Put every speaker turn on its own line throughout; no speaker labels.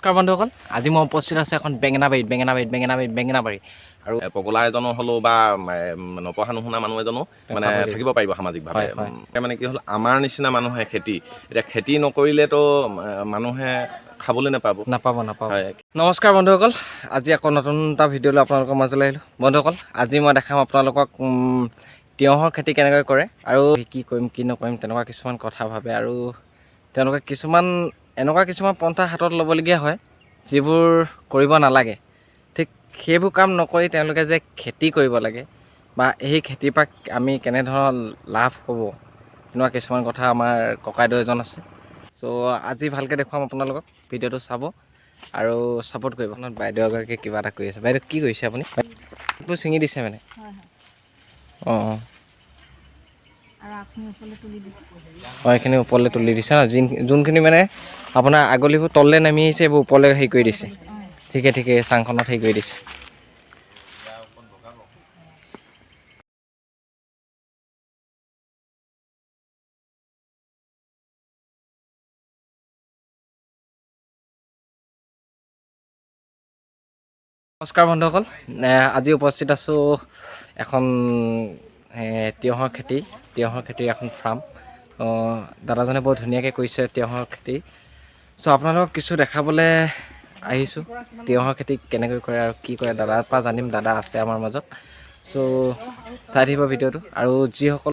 নমস্কাৰ বন্ধুসকল, আজি মই উপস্থিত আছোঁ এখন বেঙেনাবাৰী আৰু
পগলা এজনো হ'লেও বা নপঢ়া নুশুনা মানুহ এজনো মানে থাকিব পাৰিব সামাজিকভাৱে। মানে কি হ'ল, আমাৰ নিচিনা মানুহে এতিয়া খেতি নকৰিলেতো মানুহে খাবলৈ নাপাব।
নমস্কাৰ বন্ধুসকল, আজি আকৌ নতুন এটা ভিডিঅ' লৈ আপোনালোকৰ মাজলৈ আহিলোঁ। বন্ধুসকল, আজি মই দেখাম আপোনালোকক তিয়ঁহৰ খেতি কেনেকৈ কৰে আৰু কি কৰিম কি নকৰিম তেনেকুৱা কিছুমান কথা ভাবে আৰু তেওঁলোকে এনেকুৱা কিছুমান পন্থা হাতত ল'বলগীয়া হয় যিবোৰ কৰিব নালাগে। ঠিক সেইবোৰ কাম নকৰি তেওঁলোকে যে খেতি কৰিব লাগে বা সেই খেতিৰ পৰা আমি কেনেধৰণৰ লাভ হ'ব তেনেকুৱা কিছুমান কথা আমাৰ ককাইদেউ এজন আছে। চ' আজি ভালকৈ দেখুৱাম আপোনালোকক, ভিডিঅ'টো চাব আৰু ছাপোৰ্ট কৰিব। আপোনাৰ বাইদেউ এগৰাকী কিবা এটা কৰি আছে। বাইদেউ কি কৰিছে আপুনি? আপুনি ছিঙি দিছে মানে? অঁ এইখিনি ওপৰলৈ তুলি দিছে ন, যোনখিনি মানে আপোনাৰ আগলিবোৰ তললৈ নামি আহিছে এইবোৰ ওপৰলৈ হেৰি কৰি দিছে। ঠিকে চাংখনত হেৰি কৰি দিছে। নমস্কাৰ বন্ধুসকল, আজি উপস্থিত আছোঁ এখন তিয়ঁহৰ খেতিৰ এখন ফাৰ্ম। দাদাজনে বৰ ধুনীয়াকৈ কৰিছে তিয়ঁহৰ খেতি। চ' আপোনালোকক কিছু দেখাবলৈ আহিছোঁ তিয়ঁহৰ খেতি কেনেকৈ কৰে আৰু কি কৰে। দাদাৰ পৰা জানিম, দাদা আছে আমাৰ মাজত। চ' চাই থাকিব ভিডিঅ'টো। আৰু যিসকল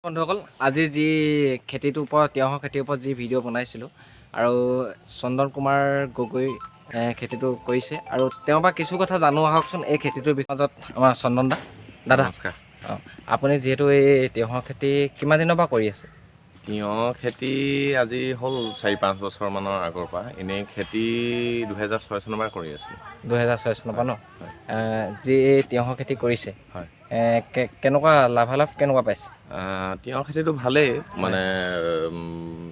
বন্ধুসকল, আজি যি তিয়ঁহৰ খেতিৰ ওপৰত যি ভিডিঅ' বনাইছিলোঁ আৰু চন্দন কুমাৰ গগৈ খেতিটো কৰিছে আৰু তেওঁৰ পৰা কিছু কথা জানো আহকচোন এই খেতিটোৰ বিষয়ত। আমাৰ চন্দন দাদা
নমস্কাৰ।
আপুনি যিহেতু এই তিয়ঁহৰ খেতি কিমান দিনৰ পৰা কৰি আছে?
তিয়ঁহ খেতি আজি হ'ল 4-5 বছৰমানৰ আগৰ পৰা। এনেই খেতি 2006 চনৰ পৰা কৰি আছোঁ।
2006 চনৰ পৰা ন? যি এই তিয়ঁহৰ খেতি কৰিছে,
হয়,
কেনেকুৱা লাভালাভ কেনেকুৱা পাইছে?
তিয়ঁহ খেতিটো ভালেই, মানে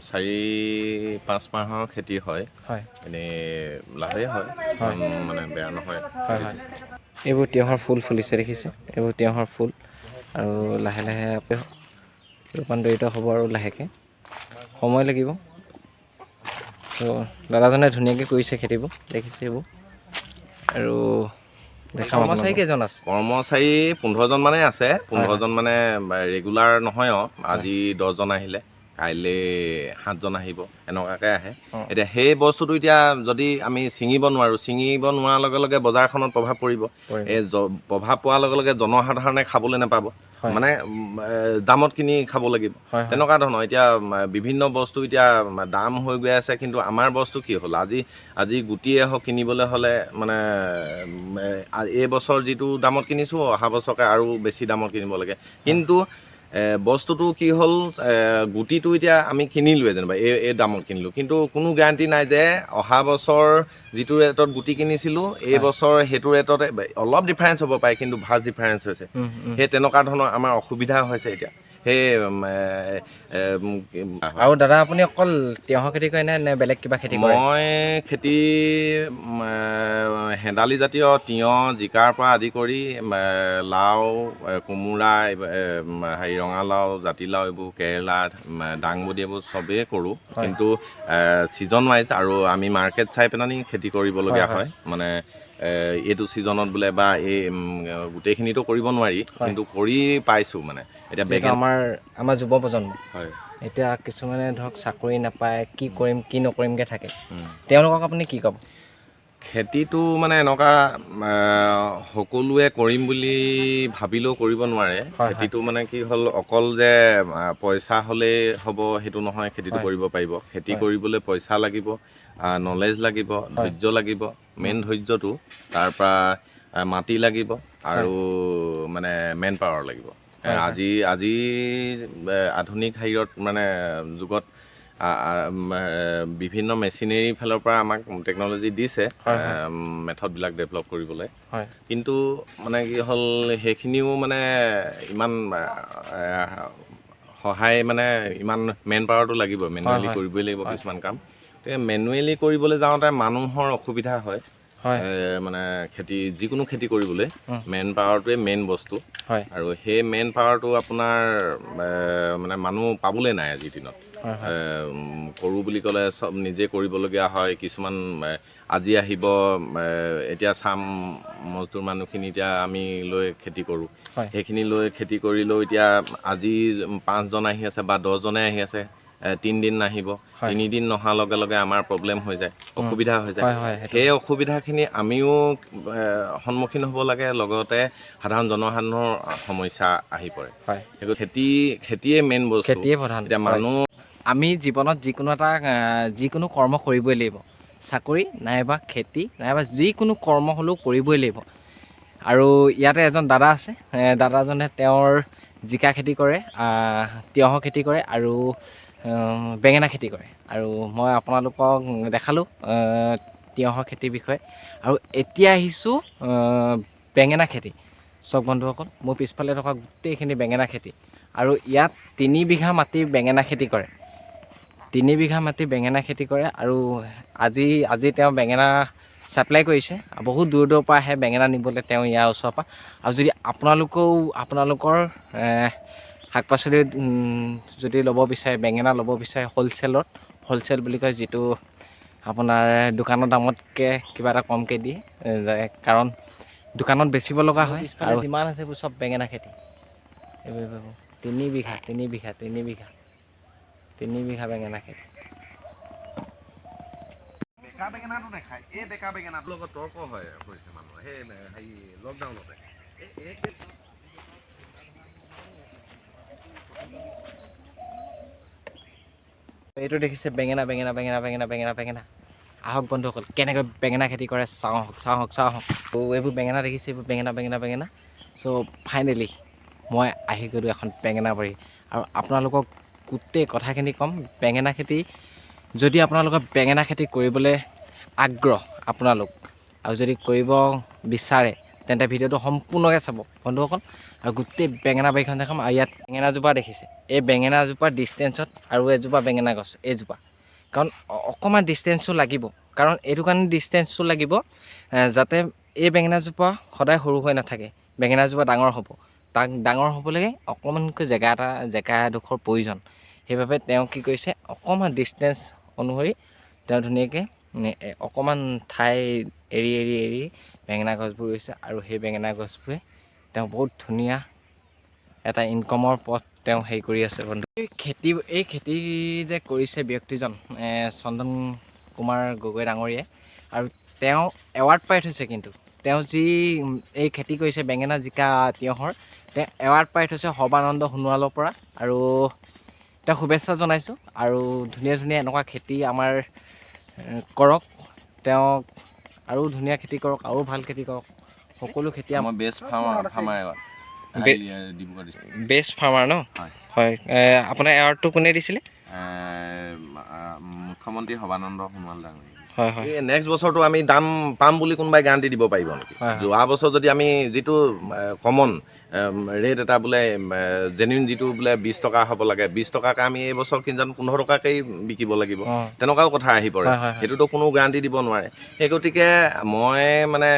4-5 মাহৰ খেতি হয়। এনেই লাভেই হয়, মানে বেয়া নহয়।
এইবোৰ তিয়ঁহৰ ফুল ফুলিছে দেখিছে, এইবোৰ তিয়ঁহৰ ফুল আৰু লাহে লাহে ৰূপান্তৰিত হ'ব আৰু লাহেকৈ সময় লাগিব। ত' দাদাজনে ধুনীয়াকৈ কৰিছে খেতিবোৰ, দেখিছে এইবোৰ। আৰু কৰ্মচাৰী কেইজন আছে?
কৰ্মচাৰী 15জন মানেই আছে। 15জন মানে ৰেগুলাৰ নহয় আৰু। আজি 10জন আহিলে, কাইলৈ 7জন আহিব, এনেকুৱাকৈ আহে। এতিয়া সেই বস্তুটো যদি আমি ছিঙিব নোৱাৰাৰ লগে লগে বজাৰখনত প্ৰভাৱ পৰিব। এই প্ৰভাৱ পোৱাৰ লগে লগে জনসাধাৰণে খাবলৈ নাপাব, মানে দামত কিনি খাব লাগিব। তেনেকুৱা ধৰণৰ এতিয়া বিভিন্ন বস্তু দাম হৈ গৈ আছে। কিন্তু আমাৰ বস্তু কি হ'ল, আজি গুটিয়ে হওক কিনিবলৈ হ'লে মানে এই বছৰ যিটো দামত কিনিছোঁ অহা বছৰকৈ আৰু বেছি দামত কিনিব লাগে। কিন্তু বস্তুটো কি হ'ল, গুটিটো আমি কিনিলোঁৱে যেনিবা এই দামত কিনিলোঁ, কিন্তু কোনো গেৰাণ্টি নাই যে অহা বছৰ যিটো ৰেটত গুটি কিনিছিলোঁ এই বছৰ সেইটো ৰেটত অলপ ডিফাৰেঞ্চ হ'ব পাৰে, কিন্তু ভাষ্ট ডিফাৰেঞ্চ হৈছে। সেই তেনেকুৱা ধৰণৰ আমাৰ অসুবিধা হৈছে এতিয়া।
আৰু দাদা আপুনি অকল তিয়ঁহৰ খেতি কৰে নে বেলেগ কিবা খেতি কৰে?
মই খেতি হেন্দালি জাতীয় তিয়ঁহ, জিকাৰ পৰা আদি কৰি লাও, কোমোৰা, ৰঙালাও, জাতিলাও, এইবোৰ কেৰেলা, দাংবডি এইবোৰ চবেই কৰোঁ। কিন্তু ছিজন ৱাইজ আৰু আমি মাৰ্কেট চাই পেলাই খেতি কৰিবলগীয়া হয়। মানে এইটো ছিজনত বোলে বা এই গোটেইখিনিতো কৰিব নোৱাৰি, কিন্তু কৰি পাইছোঁ। মানে এতিয়া
আমাৰ যুৱ প্ৰজন্ম এতিয়া কিছুমানে ধৰক চাকৰি নাপায়, কি কৰিম কি নকৰিমকৈ থাকে, তেওঁলোকক আপুনি কি ক'ব?
খেতিটো মানে এনেকুৱা সকলোৱে কৰিম বুলি ভাবিলেও কৰিব নোৱাৰে। খেতিটো মানে কি হ'ল, অকল যে পইচা হ'লেই হ'ব সেইটো নহয়। খেতিটো কৰিব পাৰিব। খেতি কৰিবলৈ পইচা লাগিব, নলেজ লাগিব, ধৈৰ্য লাগিব। মেইন ধৈৰ্যটো, তাৰপৰা মাটি লাগিব আৰু মানে মেন পাৱাৰ লাগিব। আজি আধুনিক মানে যুগত বিভিন্ন মেচিনেৰী ফালৰ পৰা আমাক টেকন'লজি দিছে মেথডবিলাক ডেভেলপ কৰিবলৈ। কিন্তু মানে কি হ'ল, সেইখিনিও মানে ইমান সহায় মানে ইমান মেন পাৱাৰটো লাগিব, মেনুৱেলি কৰিবই লাগিব কিছুমান কাম। মেনুৱেলি কৰিবলৈ যাওঁতে মানুহৰ অসুবিধা হয়।
হয়
মানে খেতি যিকোনো খেতি কৰিবলৈ
উম।
মেইন পাৱাৰটোৱে মেইন বস্তু
হয়
আৰু সেই মেইন পাৱাৰটো আপোনাৰ মানে মানুহ পাবলৈ নাই আজিৰ দিনত
হয় হয়
কৰোঁ বুলি ক'লে চব নিজে কৰিবলগীয়া হয় কিছুমান আজি আহিব এতিয়া চাম মজদুৰ মানুহখিনি এতিয়া আমি লৈ খেতি কৰোঁ
হয়
সেইখিনি লৈ খেতি কৰিলেও এতিয়া আজি 5জন আহি আছে বা 10জনে আহি আছে 3 দিন নাহিব
হয়
3 দিন নহাৰ লগে লগে আমাৰ প্ৰব্লেম হৈ যায়
উম।
অসুবিধা হৈ যায়
হয় হয় সেইটো
সেই অসুবিধাখিনি আমিও সন্মুখীন হ'ব লাগে লগতে সাধাৰণ জনসাধাৰণৰ সমস্যা আহি পৰে
হয়
সেইটো খেতিয়ে মেইন বস্তু
খেতিয়ে প্ৰধান
এতিয়া
হয়
মানুহ
আমি জীৱনত যিকোনো এটা যিকোনো কৰ্ম কৰিবই লাগিব চাকৰি নাইবা খেতি নাইবা যিকোনো কৰ্ম হ'লেও কৰিবই লাগিব আৰু ইয়াতে এজন দাদা আছে দাদাজনে তেওঁৰ জিকা খেতি কৰে তিয়ঁহৰ খেতি কৰে আৰু বেঙেনা খেতি কৰে আৰু মই আপোনালোকক দেখালোঁ তিয়ঁহৰ খেতিৰ বিষয়ে আৰু এতিয়া আহিছোঁ বেঙেনা খেতি চাওক বন্ধুসকল মোৰ পিছফালে থকা গোটেইখিনি বেঙেনা খেতি আৰু ইয়াত 3 বিঘা মাটি বেঙেনা খেতি কৰে 3 বিঘা মাটি বেঙেনা খেতি কৰে আৰু আজি তেওঁ বেঙেনা ছাপ্লাই কৰিছে বহুত দূৰ দূৰৰ পৰা আহে বেঙেনা নিবলৈ তেওঁ ইয়াৰ ওচৰৰ পৰা আৰু যদি আপোনালোকৰ শাক পাচলি যদি ল'ব বিচাৰে বেঙেনা ল'ব বিচাৰে হ'লচেল বুলি কয় যিটো আপোনাৰ দোকানৰ দামতকৈ কিবা এটা কমকৈ দিয়ে কাৰণ দোকানত বেচিব লগা হয় আৰু যিমান আছে এইবোৰ চব বেঙেনা খেতি এইবোৰ 3 বিঘা বেঙেনা খেতি
বেকা বেঙেনাটো নেখায় এই বেকা বেঙেনাটোৰ লগত তৰ্ক হৈছে মানুহৰ সেই হেৰি লকডাউনতে
এইটো দেখিছে বেঙেনা আহক বন্ধুসকল কেনেকৈ বেঙেনা খেতি কৰে চাওঁ ত' এইবোৰ বেঙেনা দেখিছে এইবোৰ বেঙেনা চ' ফাইনেলি মই আহি গ'লোঁ এখন বেঙেনা বাৰী আৰু আপোনালোকক গোটেই কথাখিনি ক'ম বেঙেনা খেতি যদি আপোনালোকৰ বেঙেনা খেতি কৰিবলৈ আগ্ৰহ আপোনালোক আৰু যদি কৰিব বিচাৰে তেন্তে ভিডিঅ'টো সম্পূৰ্ণকৈ চাব বন্ধুসকল আৰু গোটেই বেঙেনা বাৰীখন দেখাম আৰু ইয়াত বেঙেনাজোপা দেখিছে এই বেঙেনাজোপাৰ ডিষ্টেঞ্চত আৰু এজোপা বেঙেনা গছ এইজোপা কাৰণ অকণমান ডিষ্টেঞ্চো লাগিব কাৰণ এইটো কাৰণে ডিষ্টেঞ্চটো লাগিব যাতে এই বেঙেনাজোপা সদায় সৰু হৈ নাথাকে বেঙেনাজোপা ডাঙৰ হ'ব তাক ডাঙৰ হ'বলৈ অকণমানকৈ জেগা এডোখৰ প্ৰয়োজন সেইবাবে তেওঁ কি কৰিছে অকণমান ডিষ্টেঞ্চ অনুসৰি তেওঁ ধুনীয়াকৈ অকণমান ঠাই এৰি বেঙেনা গছবোৰ ৰুইছে আৰু সেই বেঙেনা গছবোৰে তেওঁ বহুত ধুনীয়া এটা ইনকমৰ পথ তেওঁ হেৰি কৰি আছে বন্ধু এই খেতি যে কৰিছে ব্যক্তিজন চন্দন কুমাৰ গগৈ ডাঙৰীয়াই আৰু তেওঁ এৱাৰ্ড পাই থৈছে কিন্তু তেওঁ যি এই খেতি কৰিছে বেঙেনা জিকা তিয়ঁহৰ তেওঁ এৱাৰ্ড পাই থৈছে সৰ্বানন্দ সোণোৱালৰ পৰা আৰু তেওঁ শুভেচ্ছা জনাইছোঁ আৰু ধুনীয়া এনেকুৱা খেতি আমাৰ কৰক তেওঁক আৰু ধুনীয়া খেতি কৰক আৰু ভাল খেতি কৰক সকলো খেতি
মই বেষ্ট ফাৰ্মাৰ
বেষ্ট ফাৰ্মাৰ ন হয় আপোনাৰ এৱাৰ্ডটো কোনে দিছিলে
মুখ্যমন্ত্ৰী সৰ্বানন্দ সোণোৱাল ডাঙৰীয়া
হয় হয়
এই নেক্সট বছৰটো আমি দাম পাম বুলি কোনোবাই গেৰাণ্টি দিব পাৰিব নেকি যোৱা বছৰ যদি আমি যিটো কমন ৰেট এটা বোলে জেনুইন যিটো বোলে 20 টকা হ'ব লাগে 20 টকাকৈ আমি এই বছৰ কিজান 15 টকাকেই বিকিব লাগিব তেনেকুৱাও কথা আহি পৰে সেইটোতো কোনো গেৰাণ্টি দিব নোৱাৰে সেই গতিকে মই মানে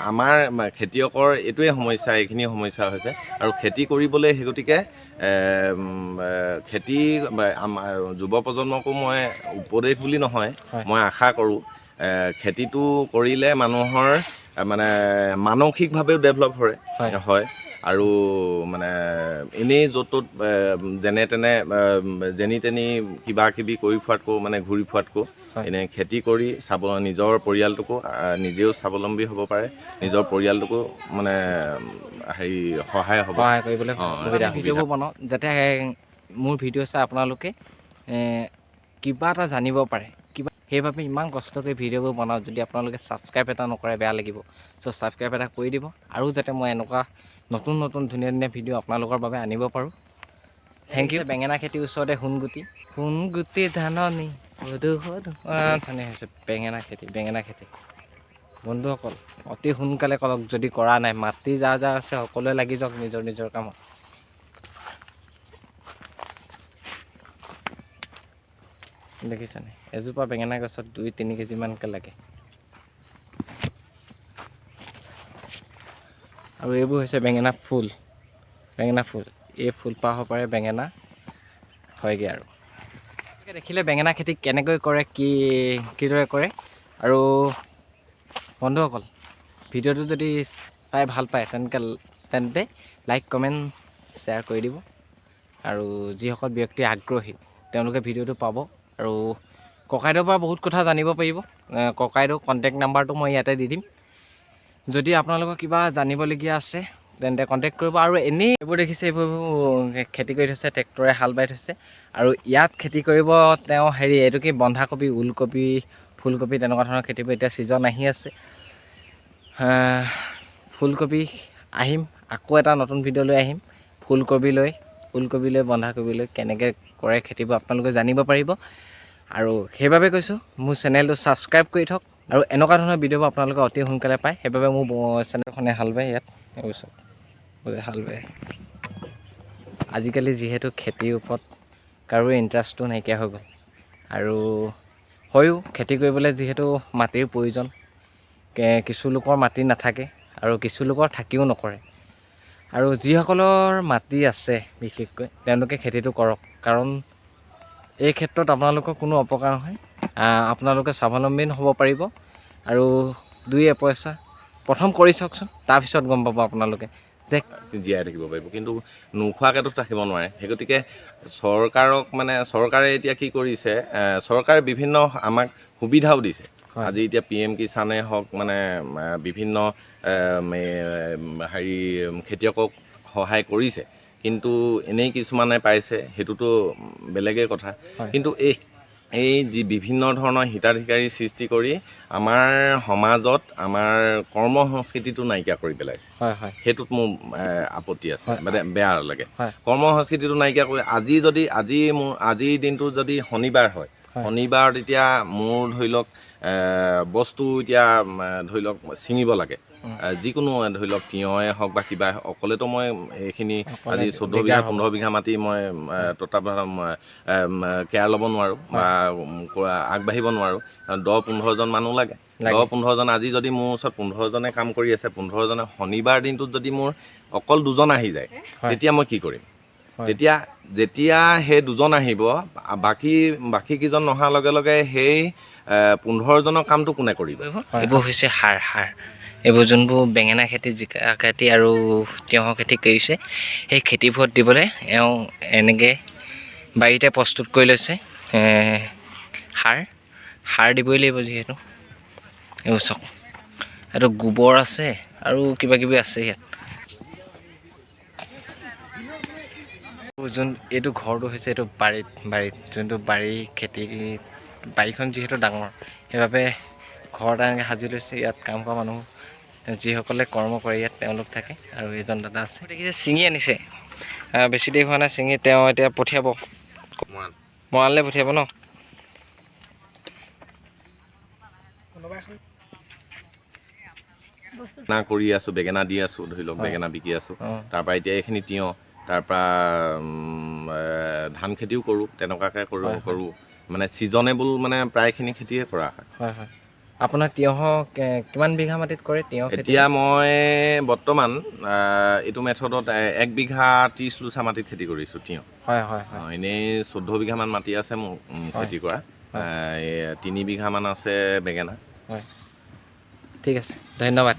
আমাৰ খেতিয়কৰ এইটোৱে সমস্যা এইখিনি সমস্যা হৈছে আৰু খেতি কৰিবলৈ সেই গতিকে খেতি যুৱ প্ৰজন্মকো মই উপদেশ বুলি নহয় মই আশা কৰোঁ খেতিটো কৰিলে মানুহৰ মানে মানসিকভাৱেও ডেভেলপ হয় আৰু মানে এনেই য'ত ত'ত যেনি তেনি কিবা কিবি কৰি ফুৰাতকৈ মানে ঘূৰি ফুৰাতকৈ এনেই খেতি কৰি নিজৰ পৰিয়ালটোকো নিজেও স্বাৱলম্বী হ'ব পাৰে নিজৰ পৰিয়ালটোকো মানে হেৰি সহায়
কৰিবলৈ ভিডিঅ'বোৰ বনাওঁ যাতে মোৰ ভিডিঅ' চাই আপোনালোকে কিবা এটা জানিব পাৰে সেইবাবে ইমান কষ্ট কৰি ভিডিঅ'বোৰ বনাওঁ যদি আপোনালোকে ছাবস্ক্ৰাইব এটা নকৰে বেয়া লাগিব চ' ছাবস্ক্ৰাইব এটা কৰি দিব আৰু যাতে মই এনেকুৱা নতুন ধুনীয়া ভিডিঅ' আপোনালোকৰ বাবে আনিব পাৰোঁ থেংক ইউ বেঙেনা খেতিৰ ওচৰতে সোণগুটি ধাননি ধুনীয়া হৈছে বেঙেনা খেতি বন্ধুসকল অতি সোনকালে কৰক যদি কৰা নাই মাটি যাৰ আছে সকলোৱে লাগি যাওক নিজৰ কামত দেখিছেনে এজোপা বেঙেনা গছত 2-3 কেজিমানকৈ লাগে আৰু এইবোৰ হৈছে বেঙেনা ফুল। এই ফুল পাহ পাৰে বেঙেনা হয়গৈ আৰু দেখিলে বেঙেনা খেতি কেনেকৈ কৰে, কিদৰে কৰে। আৰু বন্ধুসকল, ভিডিঅ'টো যদি চাই ভাল পায় তেন্তে লাইক কমেণ্ট শ্বেয়াৰ কৰি দিব। আৰু যিসকল ব্যক্তি আগ্ৰহী তেওঁলোকে ভিডিঅ'টো পাব আৰু ককাইদেউৰ পৰা বহুত কথা জানিব পাৰিব। ককাইদেউৰ কণ্টেক্ট নাম্বাৰটো মই ইয়াতে দি দিম। যদি আপোনালোকৰ কিবা জানিবলগীয়া আছে তেন্তে কণ্টেক্ট কৰিব। আৰু এনেই এইবোৰ দেখিছে, এইবোৰ খেতি কৰি থৈছে, ট্ৰেক্টৰে হাল বাই থৈছে। আৰু ইয়াত খেতি কৰিব তেওঁ এইটো কি বন্ধাকবি, ওলকবি, ফুলকবি তেনেকুৱা ধৰণৰ খেতি কৰিব। এতিয়া ছিজন আহি আছে। ফুলকবি আহিম, আকৌ এটা নতুন ভিডিঅ' লৈ আহিম ফুলকবি লৈ, বন্ধাকবি লৈ কেনেকৈ কৰে খেতিবোৰ আপোনালোকে জানিব পাৰিব। আৰু সেইবাবে কৈছোঁ, মোৰ চেনেলটো ছাবস্ক্ৰাইব কৰি থওক। আৰু এনেকুৱা ধৰণৰ ভিডিঅ'বোৰ আপোনালোকে অতি সোনকালে পায়। সেইবাবে মোৰ চেনেলখনে হাল বায় ইয়াত হাল বাই আছে। আজিকালি যিহেতু খেতিৰ ওপৰত কাৰো ইণ্টাৰেষ্টটো নাইকিয়া হৈ গ'ল। আৰু হয়ো খেতি কৰিবলৈ যিহেতু মাটিৰ প্ৰয়োজন, কিছু লোকৰ মাটি নাথাকে আৰু কিছু লোকৰ থাকিও নকৰে। আৰু যিসকলৰ মাটি আছে বিশেষকৈ তেওঁলোকে খেতিটো কৰক, কাৰণ এই ক্ষেত্ৰত আপোনালোকৰ কোনো অপকাৰ নহয়। আপোনালোকে স্বাৱলম্বী হ'ব পাৰিব। আৰু দুই এপইচা প্ৰথম কৰি চাওকচোন, তাৰপিছত গম পাব আপোনালোকে যে
জীয়াই থাকিব পাৰিব। কিন্তু নোখোৱাকৈতো থাকিব নোৱাৰে। সেই গতিকে চৰকাৰে এতিয়া কি কৰিছে, চৰকাৰে বিভিন্ন আমাক সুবিধাও দিছে। আজি এতিয়া PM কিষাণে হওক, বিভিন্ন খেতিয়কক সহায় কৰিছে। কিন্তু এনেই কিছুমানে পাইছে, সেইটোতো বেলেগেই কথা। কিন্তু এই যি বিভিন্ন ধৰণৰ হিতাধিকাৰী সৃষ্টি কৰি আমাৰ সমাজত আমাৰ কৰ্ম সংস্কৃতিটো নাইকিয়া কৰি পেলাইছে। সেইটোত মোৰ আপত্তি আছে, বেয়া লাগে। কৰ্ম সংস্কৃতিটো নাইকিয়া কৰি আজিৰ দিনটো যদি শনিবাৰ হয়, শনিবাৰত এতিয়া মোৰ ধৰি লওক বস্তু এতিয়া ধৰি লওক ছিঙিব লাগে, যিকোনো ধৰি লওক তিয়ঁহে হওক বা কিবা, অকলেতো মই এইখিনি আজি 14 বিঘা 15 বিঘা মাটি মই কেয়াৰ ল'ব নোৱাৰোঁ বা আগবাঢ়িব নোৱাৰোঁ। 10-15জন মানুহ লাগে। 10-15জন আজি যদি মোৰ ওচৰত 15জনে কাম কৰি আছে, 15জনে শনিবাৰ দিনটোত যদি মোৰ অকল 2জন আহি যায়, তেতিয়া মই কি কৰিম? যেতিয়া সেই 2জন আহিব, বাকী কেইজন নহাৰ লগে লগে সেই 15জনৰ কামটো কোনে কৰিব?
এইবোৰ হৈছে সাৰ। এইবোৰ যোনবোৰ বেঙেনা খেতি, জিকা খেতি আৰু তিয়ঁহৰ খেতি কৰিছে, সেই খেতিবোৰত দিবলৈ এওঁ এনেকৈ বাৰীতে প্ৰস্তুত কৰি লৈছে সাৰ দিবই লাগিব যিহেতু। এইবোৰ চাওক, এইটো গোবৰ আছে আৰু কিবা কিবি আছে ইয়াত। এইটো ঘৰটো হৈছে এইটো বাৰীত যোনটো বাৰীখন যিহেতু ডাঙৰ, সেইবাবে ঘৰ এটা এনেকৈ সাজি লৈছে। ইয়াত কাম কৰা মানুহ যিসকলে কৰ্ম কৰে ইয়াত তেওঁলোক থাকে। আৰু এজন দাদা আছে, দেখিছে ছিঙি আনিছে, বেছি দেৰি হোৱা নাই ছিঙি। তেওঁ এতিয়া পঠিয়াব, মৰাণলৈ পঠিয়াব ন।
কৰি আছোঁ, বেঙেনা দি আছোঁ, ধৰি লওক বেঙেনা বিকি আছোঁ। তাৰপৰা এতিয়া এইখিনি তিয়ঁহ, তাৰপৰা ধান খেতিও কৰোঁ, তেনেকুৱাকৈ কৰোঁ। ছিজনেবল প্ৰায়খিনি খেতিয়ে কৰা হয়।
আপোনাৰ তিয়ঁহ কিমান বিঘা মাটিত কৰে তিয়ঁহ খেতি?
এতিয়া মই বৰ্তমান এইটো মেথডত 1 বিঘা 30 লোচা মাটিত খেতি কৰিছোঁ তিয়ঁহ। এনেই 14 বিঘামান মাটি আছে মোৰ খেতি কৰা। 3 বিঘামান আছে বেঙেনা।
ঠিক আছে, ধন্যবাদ।